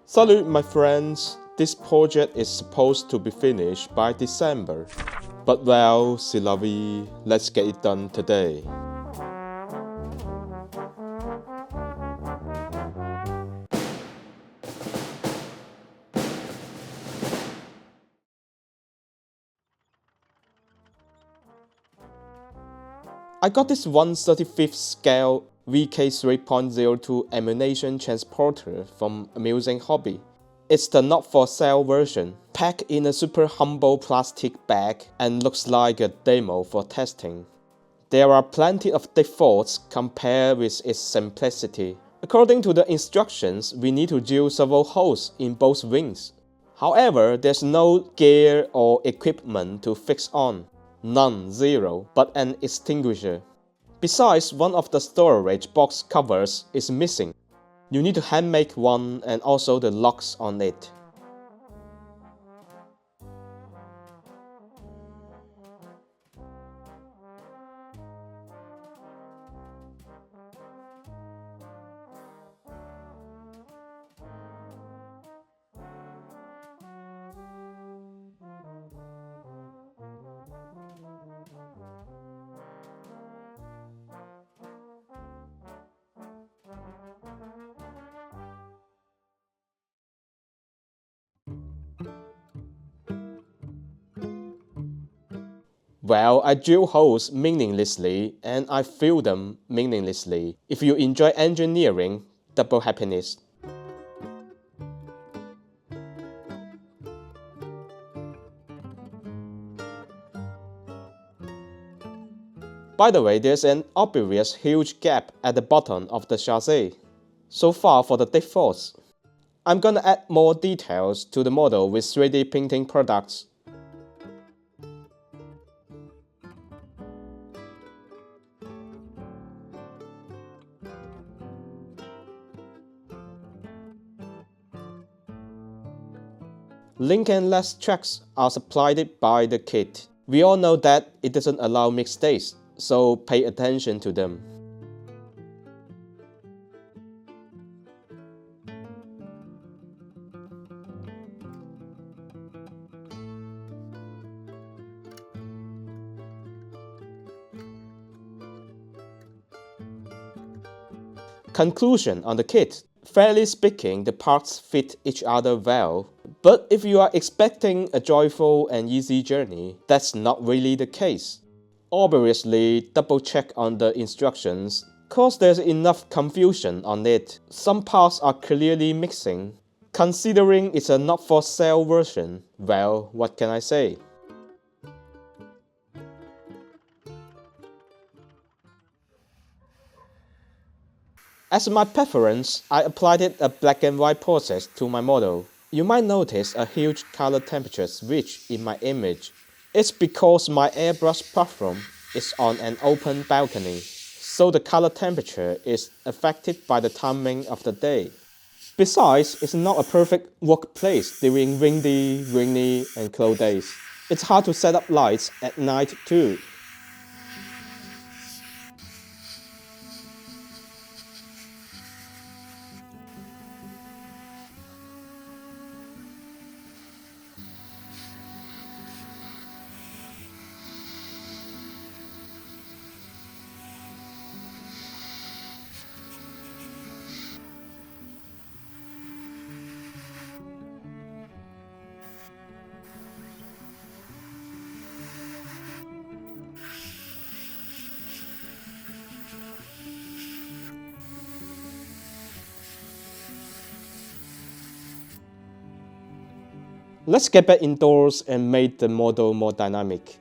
Salut my friends, this project is supposed to be finished by December. But well, c'est la vie, let's get it done today. I got this 1/35th scale VK3.02 ammunition transporter from AmusingHobby. It's the not-for-sale version, packed in a super humble plastic bag and looks like a demo for testing. There are plenty of defaults compared with its simplicity. According to the instructions, we need to drill several holes in both wings. However, there's no gear or equipment to fix on. None, zero, but an extinguisher. Besides, one of the storage box covers is missing. You need to hand make one and also the locks on it. Well, I drill holes meaninglessly and I fill them meaninglessly. If you enjoy engineering, double happiness. By the way, there's an obvious huge gap at the bottom of the chassis. So far for the defaults. I'm gonna add more details to the model with 3D printing products. Link and less tracks are supplied by the kit. We all know that it doesn't allow mistakes, so pay attention to them. Conclusion on the kit. Fairly speaking, the parts fit each other well, but if you are expecting a joyful and easy journey, that's not really the case. Obviously, double check on the instructions, cause there's enough confusion on it. Some parts are clearly missing. Considering it's a not-for-sale version, well, what can I say? As my preference, I applied a black and white process to my model. You might notice a huge color temperature switch in my image. It's because my airbrush platform is on an open balcony, so the color temperature is affected by the timing of the day. Besides, it's not a perfect workplace during windy, rainy, and cold days. It's hard to set up lights at night too. Let's get back indoors and make the model more dynamic.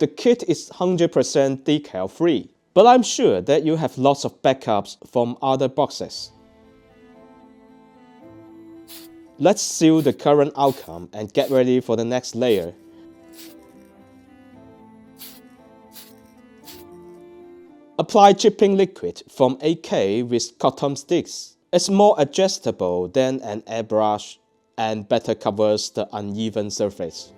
The kit is 100% decal free, but I'm sure that you have lots of backups from other boxes. Let's seal the current outcome and get ready for the next layer. Apply chipping liquid from AK with cotton sticks. It's more adjustable than an airbrush and better covers the uneven surface.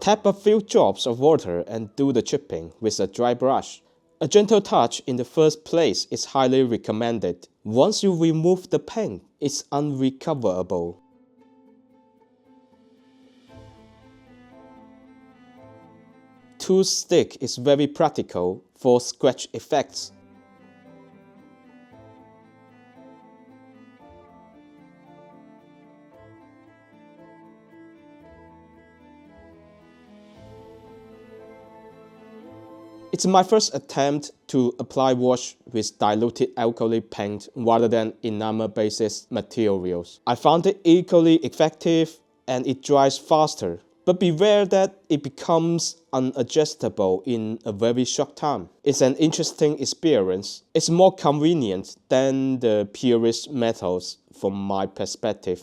Tap a few drops of water and do the chipping with a dry brush. A gentle touch in the first place is highly recommended. Once you remove the paint, it's unrecoverable. Tooth stick is very practical for scratch effects. It's my first attempt to apply wash with diluted alkali paint rather than enamel-based materials. I found it equally effective and it dries faster, but beware that it becomes unadjustable in a very short time. It's an interesting experience. It's more convenient than the purest methods from my perspective.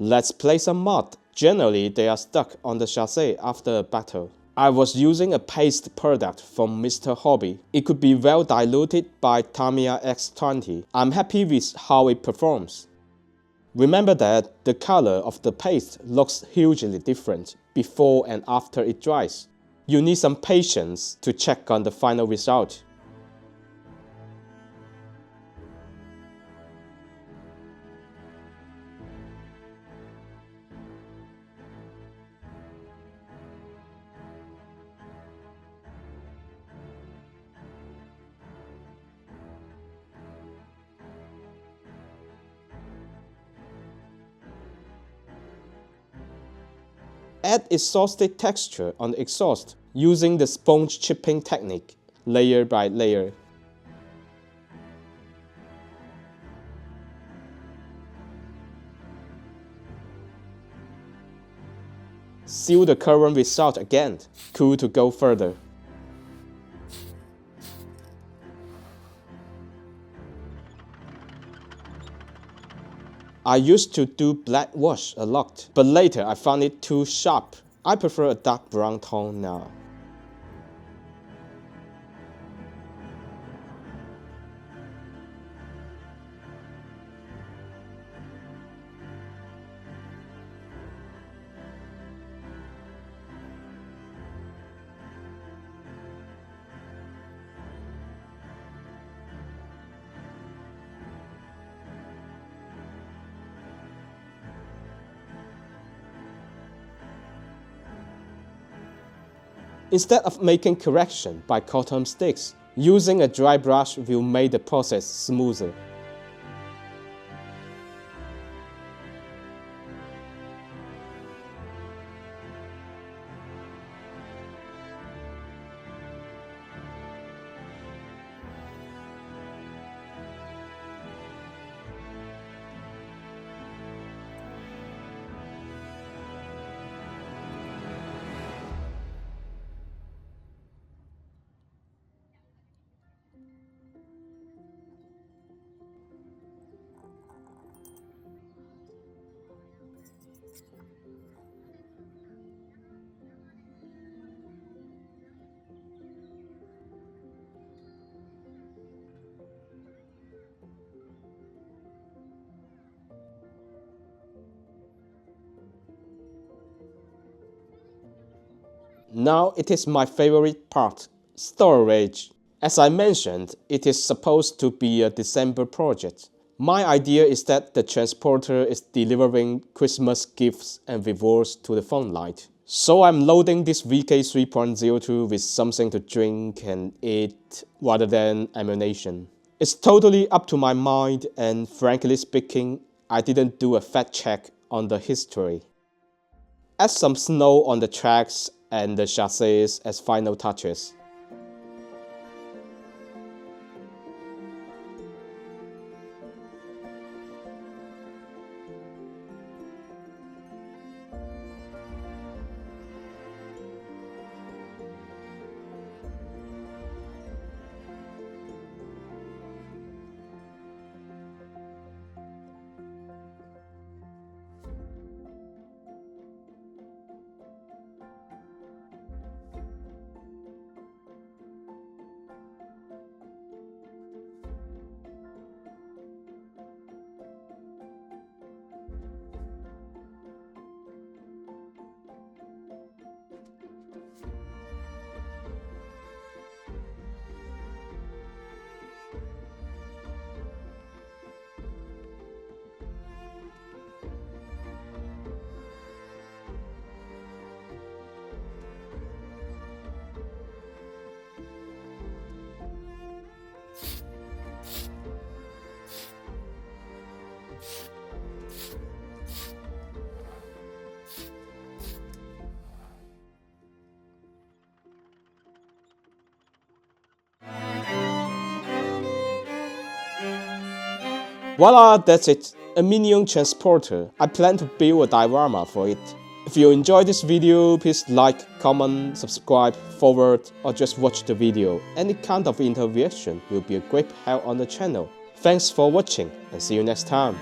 Let's play some mud. Generally, they are stuck on the chassis after a battle. I was using a paste product from Mr. Hobby. It could be well diluted by Tamiya X20. I'm happy with how it performs. Remember that the color of the paste looks hugely different before and after it dries. You need some patience to check on the final result. Add exhausted texture on the exhaust using the sponge chipping technique, layer by layer. Seal the current result again, cool to go further. I used to do black wash a lot, but later I found it too sharp. I prefer a dark brown tone now. Instead of making correction by cotton sticks, using a dry brush will make the process smoother. Now it is my favorite part, storage. As I mentioned, it is supposed to be a December project. My idea is that the transporter is delivering Christmas gifts and rewards to the phone light. So I'm loading this VK3.02 with something to drink and eat rather than ammunition. It's totally up to my mind, and frankly speaking, I didn't do a fact check on the history. Add some snow on the tracks and the chassis as final touches. Voila, that's it. A minion transporter. I plan to build a diorama for it. If you enjoyed this video, please like, comment, subscribe, forward, or just watch the video. Any kind of interaction will be a great help on the channel. Thanks for watching and see you next time.